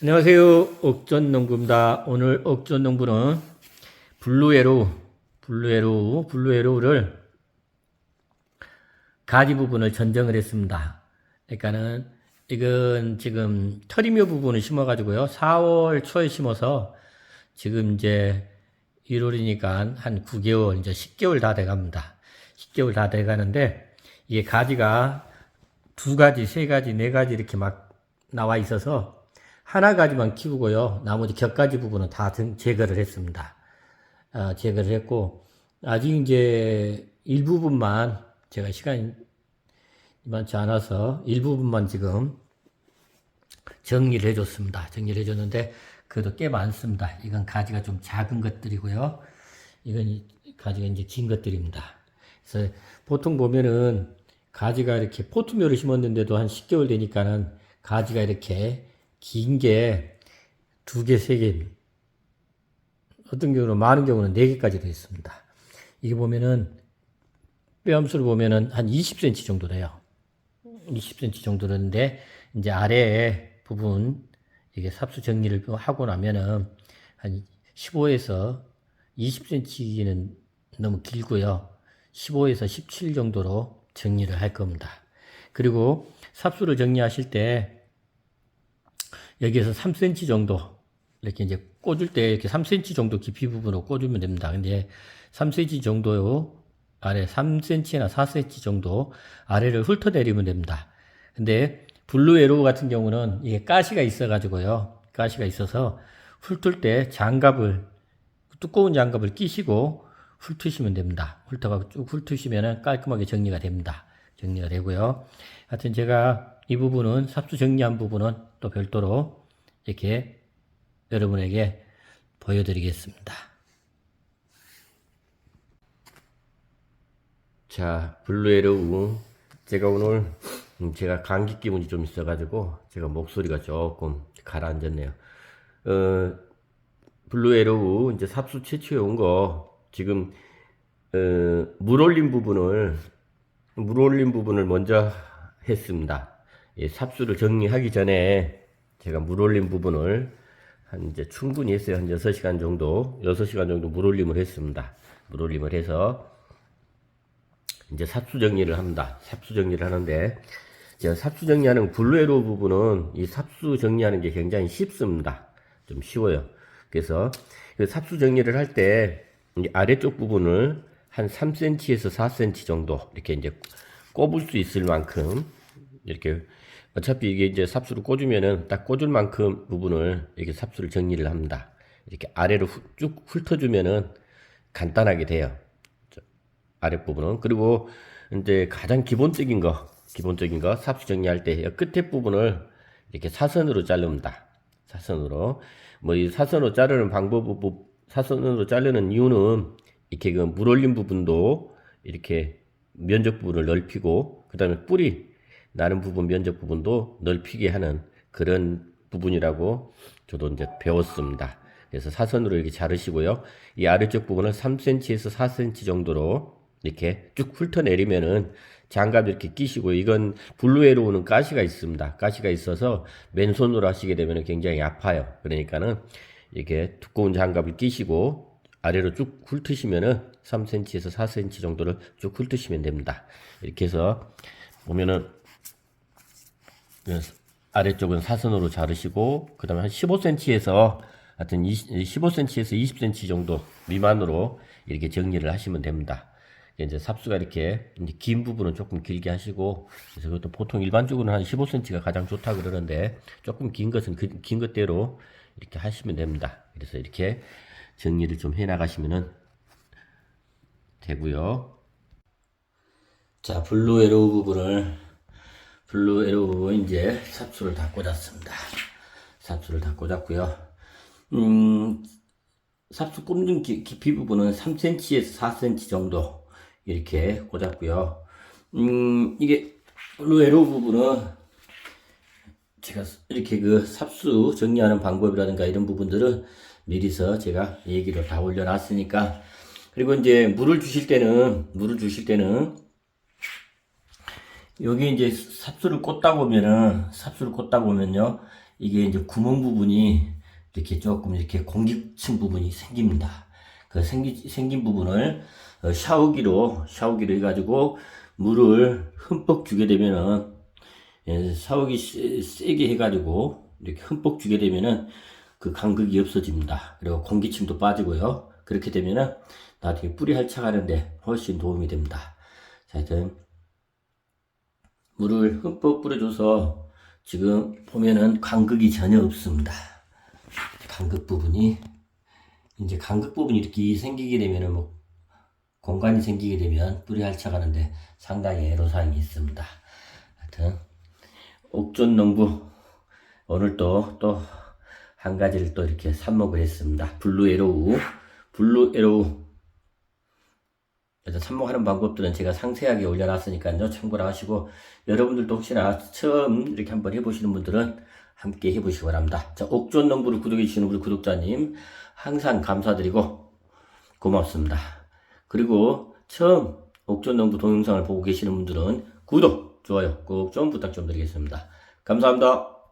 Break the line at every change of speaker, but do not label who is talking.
안녕하세요. 옥전농부입니다. 오늘 옥전농부는 블루에로우를 가지 부분을 전정을 했습니다. 그러니까는 이건 지금 터리묘 부분을 심어가지고요. 4월 초에 심어서 지금 이제 1월이니까 한 9개월, 이제 10개월 다 돼갑니다. 10개월 다 돼가는데 이게 가지가 2가지, 3가지, 4가지 이렇게 막 나와 있어서 하나 가지만 키우고요. 나머지 격가지 부분은 다 제거를 했습니다. 제거를 했고, 아직 이제 일부분만, 제가 시간이 많지 않아서 일부분만 지금 정리를 해줬습니다. 정리를 해줬는데, 그래도 꽤 많습니다. 이건 가지가 좀 작은 것들이고요. 이건 가지가 이제 긴 것들입니다. 그래서 보통 보면은 가지가 이렇게 포트묘를 심었는데도 한 10개월 되니까는 가지가 이렇게 긴 게 2개, 3개, 어떤 경우는 많은 경우는 4개까지 되어 있습니다. 이게 보면은 뼈암수를 보면은 한 20cm 정도 돼요. 20cm 정도 되는데 이제 아래 부분 이게 삽수 정리를 하고 나면은 한 15에서 20cm는 너무 길고요. 15에서 17 정도로 정리를 할 겁니다. 그리고 삽수를 정리하실 때 여기에서 3cm 정도 이렇게 이제 꽂을 때 이렇게 3cm 정도 깊이 부분으로 꽂으면 됩니다. 근데 3cm 정도 아래 3cm나 4cm 정도 아래를 훑어내리면 됩니다. 근데 블루 에로우 같은 경우는 이게 가시가 있어 가지고요. 가시가 있어서 훑을 때 장갑을 두꺼운 장갑을 끼시고 훑으시면 됩니다. 훑어가 쭉 훑으시면 깔끔하게 정리가 됩니다. 정리가 되고요. 하여튼 제가 이 부분은 삽수 정리한 부분은 또 별도로 이렇게 여러분에게 보여드리겠습니다. 자, 블루에로우. 제가 오늘 제가 감기 기분이 좀 있어가지고 제가 목소리가 조금 가라앉았네요. 블루에로우 이제 삽수 채취해 온 거 지금 물 올린 부분을 먼저 했습니다. 예, 삽수를 정리하기 전에 제가 물 올린 부분을 한 이제 충분히 했어요. 한 6시간 정도 물 올림을 했습니다. 물 올림을 해서 이제 삽수 정리를 합니다. 삽수 정리를 하는데 제가 삽수 정리하는 블루에로우 부분은 이 삽수 정리하는 게 굉장히 쉽습니다. 좀 쉬워요. 그래서 그 삽수 정리를 할 때 아래쪽 부분을 한 3cm에서 4cm 정도 이렇게 이제 꼽을 수 있을 만큼 이렇게 어차피 이게 이제 삽수를 꽂으면은 딱 꽂을 만큼 부분을 이렇게 삽수를 정리를 합니다. 이렇게 아래로 쭉 훑어주면은 간단하게 돼요. 아랫부분은. 그리고 이제 가장 기본적인 거 삽수 정리할 때 끝에 부분을 이렇게 사선으로 자릅니다. 사선으로. 뭐 이 사선으로 자르는 사선으로 자르는 이유는 이렇게 그 물 올린 부분도 이렇게 면적 부분을 넓히고 그 다음에 뿌리 나는 부분 면적 부분도 넓히게 하는 그런 부분이라고 저도 이제 배웠습니다. 그래서 사선으로 이렇게 자르시고요. 이 아래쪽 부분을 3cm에서 4cm 정도로 이렇게 쭉 훑어내리면은 장갑 이렇게 끼시고, 이건 블루에로우는 가시가 있습니다. 가시가 있어서 맨손으로 하시게 되면 굉장히 아파요. 그러니까는 이렇게 두꺼운 장갑을 끼시고 아래로 쭉 훑으시면은 3cm에서 4cm 정도를 쭉 훑으시면 됩니다. 이렇게 해서 보면은 아래쪽은 사선으로 자르시고 그 다음에 한 15cm에서 하여튼 15cm에서 20cm 정도 미만으로 이렇게 정리를 하시면 됩니다. 이제 삽수가 이렇게 이제 긴 부분은 조금 길게 하시고, 그래서 그것도 보통 일반적으로는 한 15cm가 가장 좋다 그러는데 조금 긴 것은 긴 것대로 이렇게 하시면 됩니다. 그래서 이렇게 정리를 좀 해 나가시면은 되고요. 자, 블루 에로우 부분 이제 삽수를 다 꽂았습니다. 삽수를 다 꽂았고요. 삽수 꽂는 깊이 부분은 3cm에서 4cm 정도 이렇게 꽂았고요. 이게 블루 에로우 부분은 제가 이렇게 그 삽수 정리하는 방법이라든가 이런 부분들은 미리서 제가 얘기를 다 올려놨으니까. 그리고 이제 물을 주실 때는 여기 이제 삽수를 꽂다 보면요. 이게 이제 구멍 부분이 이렇게 조금 이렇게 공기층 부분이 생깁니다. 그 생긴 부분을 샤워기로 해가지고 물을 흠뻑 주게 되면은, 샤워기 세게 해가지고 이렇게 흠뻑 주게 되면은 그 간극이 없어집니다. 그리고 공기층도 빠지고요. 그렇게 되면은 나중에 뿌리 할착하는데 훨씬 도움이 됩니다. 자, 하여튼 물을 흠뻑 뿌려줘서 지금 보면은 간극이 전혀 없습니다. 간극 부분이 이렇게 생기게 되면은 뭐 공간이 생기게 되면 뿌리 할착하는데 상당히 애로사항이 있습니다. 하여튼 옥존농부 오늘 또 한 가지를 또 이렇게 삽목을 했습니다. 블루 에로우 그래서 삽목하는 방법들은 제가 상세하게 올려놨으니까요. 참고를 하시고, 여러분들도 혹시나 처음 이렇게 한번 해보시는 분들은 함께 해보시기 바랍니다. 자, 옥존 농부를 구독해주시는 우리 구독자님, 항상 감사드리고 고맙습니다. 그리고 처음 옥존 농부 동영상을 보고 계시는 분들은 구독, 좋아요 꼭 좀 부탁 좀 드리겠습니다. 감사합니다.